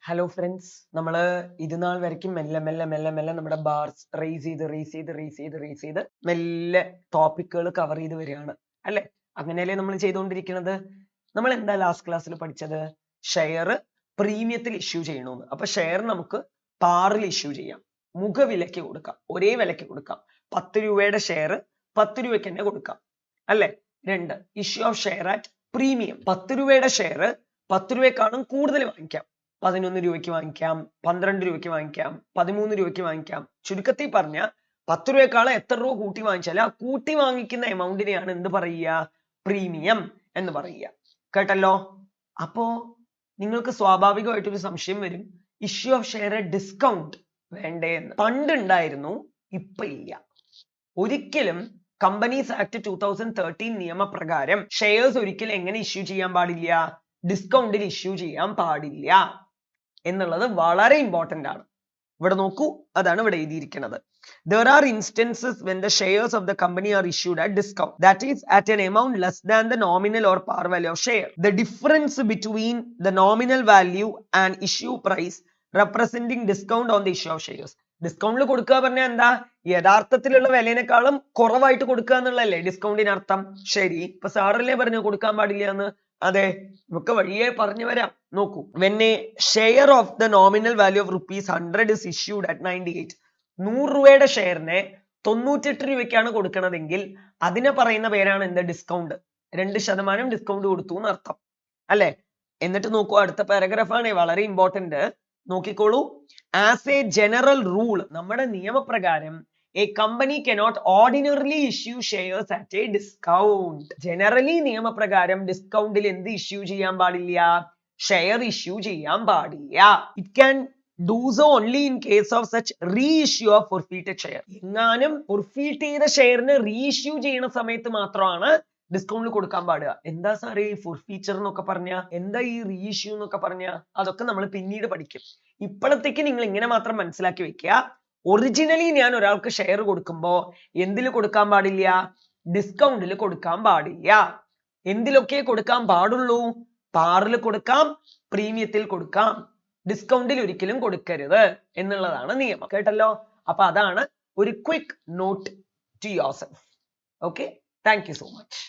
Hello friends, നമ്മൾ ഇതുനാൾ വരയ്ക്കും മെല്ലെ മെല്ലെ മെല്ലെ മെല്ലെ നമ്മുടെ ബാർസ് റേസ് ചെയ്ത് മെല്ലെ ടോപ്പിക്കുകൾ കവർ ചെയ്ത് വരികയാണ് അല്ലെ. അങ്ങനെയല്ലേ നമ്മൾ ചെയ്തുകൊണ്ടിരിക്കുന്നത്. നമ്മൾ എന്താ ലാസ്റ്റ് ക്ലാസ്സിൽ പഠിച്ചത്? ഷെയർ പ്രീമിയത്തിൽ ഇഷ്യൂ ചെയ്യണമെന്ന്. അപ്പൊ ഷെയർ നമുക്ക് പാറിൽ ഇഷ്യൂ ചെയ്യാം, മുഖവിലയ്ക്ക് കൊടുക്കാം, ഒരേ വിലയ്ക്ക് കൊടുക്കാം. 10 രൂപയുടെ ഷെയർ 10 രൂപയ്ക്ക് തന്നെ കൊടുക്കാം അല്ലെ. 2, issue of share at premium. 10 രൂപയുടെ ഷെയർ 10 രൂപയെക്കാളും കൂടുതൽ വാങ്ങിക്കാം. 11 രൂപയ്ക്ക് വാങ്ങിക്കാം, 12 രൂപയ്ക്ക് വാങ്ങിക്കാം, 13 രൂപയ്ക്ക് വാങ്ങിക്കാം. ചുരുക്കത്തിൽ പറഞ്ഞ 10 രൂപയെക്കാളും എത്ര രൂപ കൂട്ടി വാങ്ങിച്ചാൽ ആ കൂട്ടി വാങ്ങിക്കുന്ന എമൗണ്ടിനെയാണ് എന്ത് പറയുക? പ്രീമിയം എന്ന് പറയുക. കേട്ടല്ലോ. അപ്പോ നിങ്ങൾക്ക് സ്വാഭാവികമായിട്ടൊരു സംശയം വരും, ഇഷ്യൂ ഓഫ് ഷെയർ ഡിസ്കൗണ്ട് വേണ്ടേ എന്ന്. പണ്ട് ഉണ്ടായിരുന്നു, ഇപ്പൊ ഇല്ല. ഒരിക്കലും കമ്പനീസ് ആക്ട് 2013 നിയമപ്രകാരം ഷെയർസ് ഒരിക്കലും എങ്ങനെ ഇഷ്യൂ ചെയ്യാൻ പാടില്ല? ഡിസ്കൗണ്ടിൽ ഇഷ്യൂ ചെയ്യാൻ പാടില്ല എന്നുള്ളത് വളരെ ഇമ്പോർട്ടന്റ് ആണ്. ഇവിടെ നോക്കൂ, അതാണ് ഇവിടെ എഴുതിയിരിക്കുന്നത്. There are instances when the shares of the company are issued at discount, that is at an amount less than the nominal or par value of share. The difference between the nominal value and issue price representing discount on the issue of shares. ഡിസ്കൗണ്ടിൽ കൊടുക്കുക പറഞ്ഞാൽ എന്താ? യഥാർത്ഥത്തിലുള്ള വിലയേക്കാളും കുറവായിട്ട് കൊടുക്കുക എന്നുള്ളതല്ലേ ഡിസ്കൗണ്ടിന് അർത്ഥം. ശരി, ഇപ്പൊ സാറല്ലേ പറഞ്ഞു കൊടുക്കാൻ പാടില്ല എന്ന്. അതെ, നമുക്ക് വഴിയെ പറഞ്ഞു വരാം. നോക്കൂ, when a share of the nominal value of ₹100 is issued at 98, 100 രൂപയുടെ ഷെയറിനെ 98 രൂപയ്ക്കാണ് കൊടുക്കണതെങ്കിൽ അതിനെ പറയുന്ന പേരാണ് എന്ത്? ഡിസ്കൗണ്ട്. 2% ഡിസ്കൗണ്ട് കൊടുത്തു എന്ന് അർത്ഥം അല്ലെ. എന്നിട്ട് നോക്കൂ, അടുത്ത പാരഗ്രാഫ് ആണ് വളരെ ഇമ്പോർട്ടന്റ്. നോക്കിക്കോളൂ. ആസ് എ ജനറൽ റൂൾ, നമ്മുടെ നിയമപ്രകാരം a company cannot ordinarily issue shares at a discount. Generally നിയമപ്രകാരം ഡിസ്കൗണ്ടിൽ എന്ത് ഇഷ്യൂ ചെയ്യാൻ പാടില്ല? ഷെയർ ഇഷ്യൂ ചെയ്യാൻ പാടില്ല. It can do so only in case of such reissue of forfeited share. എങ്ങാനും forfeit ചെയ്ത ഷെയറിന് റീഇഷ്യൂ ചെയ്യുന്ന സമയത്ത് മാത്രമാണ് ഡിസ്കൗണ്ടിൽ കൊടുക്കാൻ പാടുക. എന്താ സാറേ ഈ forfeiture എന്നൊക്കെ പറഞ്ഞ? എന്താ ഈ റീഇഷ്യൂ എന്നൊക്കെ പറഞ്ഞ? അതൊക്കെ നമ്മൾ പിന്നീട് പഠിക്കും. ഇപ്പോഴത്തേക്ക് നിങ്ങൾ ഇങ്ങനെ മാത്രം മനസ്സിലാക്കി വെക്കുക. ഒറിജിനലി ഞാൻ ഒരാൾക്ക് ഷെയർ കൊടുക്കുമ്പോ എന്തിൽ കൊടുക്കാൻ പാടില്ല? ഡിസ്കൗണ്ടിൽ കൊടുക്കാൻ പാടില്ല. എന്തിലൊക്കെ കൊടുക്കാൻ പാടുള്ളൂ? പാറിൽ കൊടുക്കാം, പ്രീമിയത്തിൽ കൊടുക്കാം, ഡിസ്കൗണ്ടിൽ ഒരിക്കലും കൊടുക്കരുത് എന്നുള്ളതാണ് നിയമം. കേട്ടല്ലോ. അപ്പൊ അതാണ് ഒരു quick note to yourself. Okay, thank you so much.